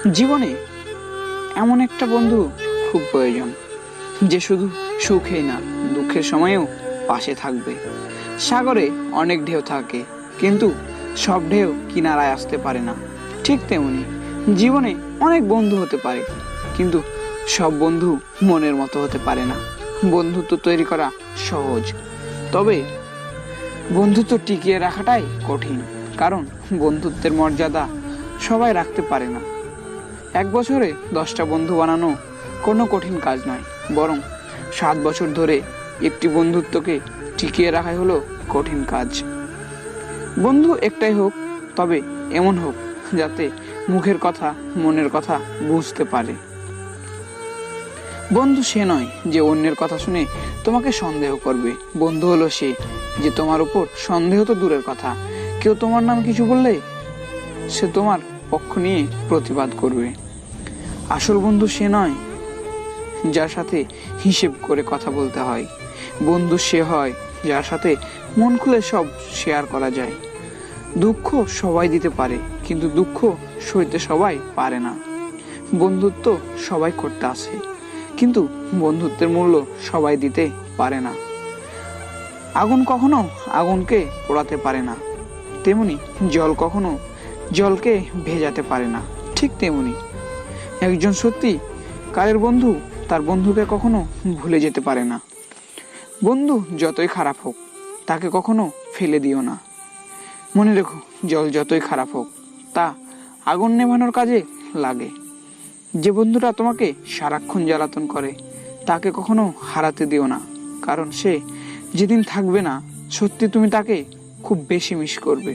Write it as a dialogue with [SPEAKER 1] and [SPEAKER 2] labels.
[SPEAKER 1] জীবনে এমন একটা বন্ধু খুব প্রয়োজন, যে শুধু সুখেই না, দুঃখের সময়েও পাশে থাকবে। সাগরে অনেক ঢেউ থাকে, কিন্তু সব ঢেউ কিনারায় আসতে পারে না। ঠিক তেমনি জীবনে অনেক বন্ধু হতে পারে, কিন্তু সব বন্ধু মনের মতো হতে পারে না। বন্ধুত্ব তৈরি করা সহজ, তবে বন্ধুত্ব টিকিয়ে রাখাটাই কঠিন, কারণ বন্ধুত্বের মর্যাদা সবাই রাখতে পারে না। এক বছরে 10টা বন্ধু বানানো কোনো কঠিন কাজ নয়, বরং 7 বছর ধরে একটি বন্ধুত্বকে টিকিয়ে রাখাই হলো কঠিন কাজ। বন্ধু একটাই হোক, তবে এমন হোক যাতে মুখের কথা মনের কথা বুঝতে পারে। বন্ধু সে নয় যে অন্যের কথা শুনে তোমাকে সন্দেহ করবে। বন্ধু হলো সে যে তোমার উপর সন্দেহ তো দূরের কথা, কেউ তোমার নাম কিছু বললে সে তোমার পক্ষ নিয়ে প্রতিবাদ করবে। আসল বন্ধু সে নয় যার সাথে হিসেব করে কথা বলতে হয়। বন্ধু সে হয় যার সাথে মন খুলে সব শেয়ার করা যায়। দুঃখ সবাই দিতে পারে, কিন্তু দুঃখ সইতে সবাই পারে না। বন্ধুত্ব সবাই করতে আসে, কিন্তু বন্ধুত্বের মূল্য সবাই দিতে পারে না। আগুন কখনো আগুনকে পোড়াতে পারে না, তেমনি জল কখনো জলকে ভেজাতে পারে না। ঠিক তেমনি একজন সত্যি কারের বন্ধু তার বন্ধুকে কখনো ভুলে যেতে পারে না। বন্ধু যতই খারাপ হোক, তাকে কখনো ফেলে দিও না। মনে রেখো, জল যতই খারাপ হোক, তা আগুন নেভানোর কাজে লাগে। যে বন্ধুটা তোমাকে সারাক্ষণ জ্বালাতন করে, তাকে কখনো হারাতে দিও না, কারণ সে যেদিন থাকবে না, সত্যি তুমি তাকে খুব বেশি মিস করবে।